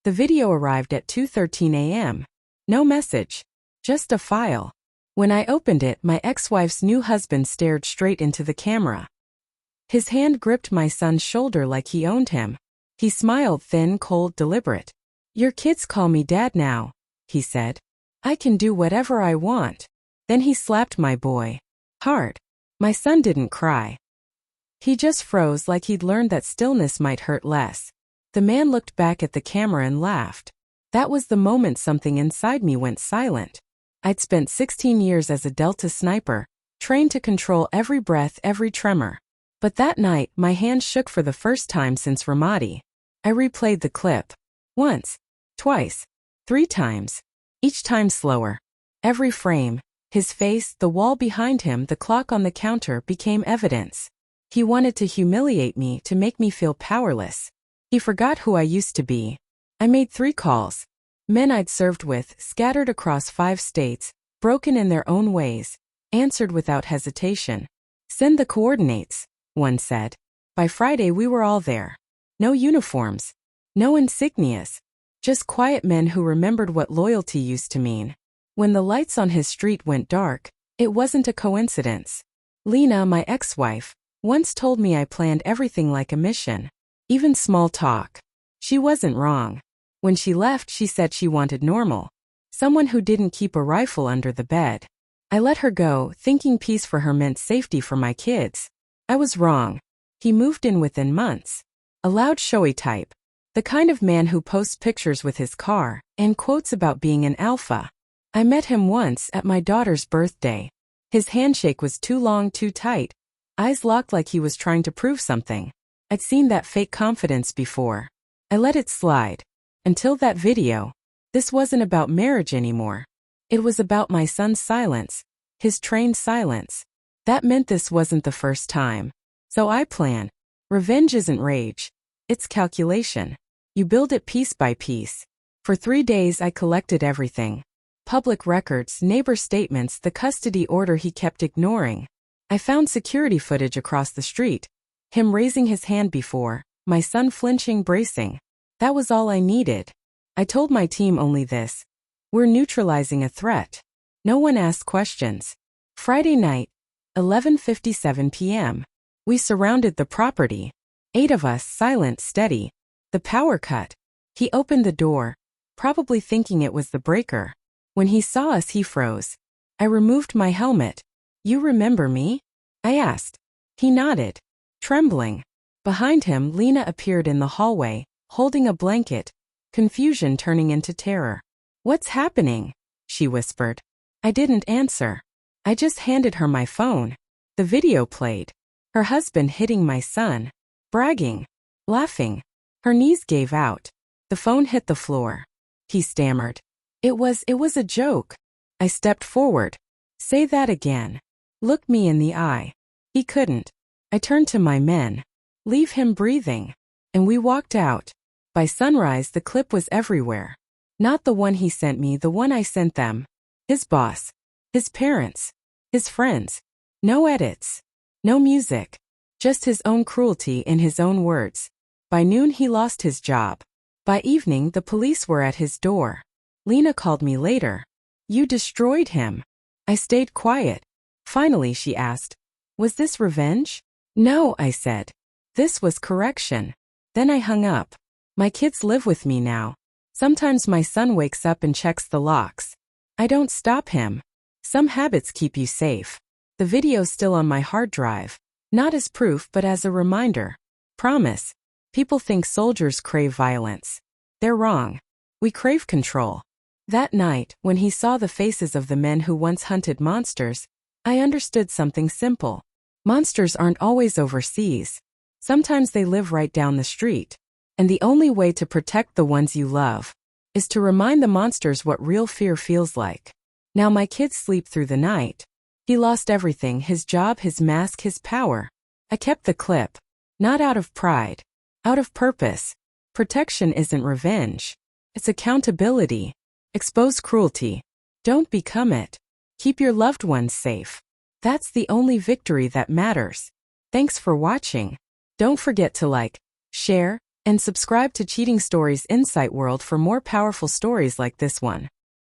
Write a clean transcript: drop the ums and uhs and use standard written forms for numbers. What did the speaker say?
The video arrived at 2:13 a.m. No message. Just a file. When I opened it, my ex-wife's new husband stared straight into the camera. His hand gripped my son's shoulder like he owned him. He smiled, thin, cold, deliberate. "Your kids call me dad now," he said. "I can do whatever I want." Then he slapped my boy. Hard. My son didn't cry. He just froze like he'd learned that stillness might hurt less. The man looked back at the camera and laughed. That was the moment something inside me went silent. I'd spent 16 years as a Delta sniper, trained to control every breath, every tremor. But that night, my hands shook for the first time since Ramadi. I replayed the clip. Once, twice, 3 times. Each time slower. Every frame, his face, the wall behind him, the clock on the counter became evidence. He wanted to humiliate me, to make me feel powerless. He forgot who I used to be. I made 3 calls. Men I'd served with, scattered across 5 states, broken in their own ways, answered without hesitation. "Send the coordinates," one said. By Friday we were all there. No uniforms. No insignias. Just quiet men who remembered what loyalty used to mean. When the lights on his street went dark, it wasn't a coincidence. Lena, my ex-wife, once told me I planned everything like a mission. Even small talk. She wasn't wrong. When she left, she said she wanted normal. Someone who didn't keep a rifle under the bed. I let her go, thinking peace for her meant safety for my kids. I was wrong. He moved in within months. A loud, showy type. The kind of man who posts pictures with his car and quotes about being an alpha. I met him once at my daughter's birthday. His handshake was too long, too tight. Eyes locked like he was trying to prove something. I'd seen that fake confidence before. I let it slide. Until that video. This wasn't about marriage anymore. It was about my son's silence. His trained silence. That meant this wasn't the first time. So I plan. Revenge isn't rage. It's calculation. You build it piece by piece. For 3 days I collected everything. Public records, neighbor statements, the custody order he kept ignoring. I found security footage across the street. Him raising his hand before, my son flinching, bracing. That was all I needed. I told my team only this. We're neutralizing a threat. No one asked questions. Friday night, 11:57 p.m. We surrounded the property. 8 of us, silent, steady. The power cut. He opened the door, probably thinking it was the breaker. When he saw us, he froze. I removed my helmet. "You remember me?" I asked. He nodded, trembling. Behind him, Lena appeared in the hallway, holding a blanket, confusion turning into terror. "What's happening?" she whispered. I didn't answer. I just handed her my phone. The video played. Her husband hitting my son, bragging, laughing. Her knees gave out. The phone hit the floor. He stammered. It was a joke." I stepped forward. "Say that again. Look me in the eye." He couldn't. I turned to my men. "Leave him breathing." And we walked out. By sunrise, the clip was everywhere. Not the one he sent me, the one I sent them. His boss. His parents. His friends. No edits. No music. Just his own cruelty in his own words. By noon, he lost his job. By evening, the police were at his door. Lena called me later. "You destroyed him." I stayed quiet. Finally, she asked, "Was this revenge?" "No," I said. "This was correction." Then I hung up. My kids live with me now. Sometimes my son wakes up and checks the locks. I don't stop him. Some habits keep you safe. The video's still on my hard drive. Not as proof, but as a reminder. Promise. People think soldiers crave violence. They're wrong. We crave control. That night, when he saw the faces of the men who once hunted monsters, I understood something simple. Monsters aren't always overseas. Sometimes they live right down the street. And the only way to protect the ones you love is to remind the monsters what real fear feels like. Now my kids sleep through the night. He lost everything, his job, his mask, his power. I kept the clip. Not out of pride. Out of purpose. Protection isn't revenge. It's accountability. Expose cruelty. Don't become it. Keep your loved ones safe. That's the only victory that matters. Thanks for watching. Don't forget to like, share, And subscribe to Cheating Stories Insight World for more powerful stories like this one.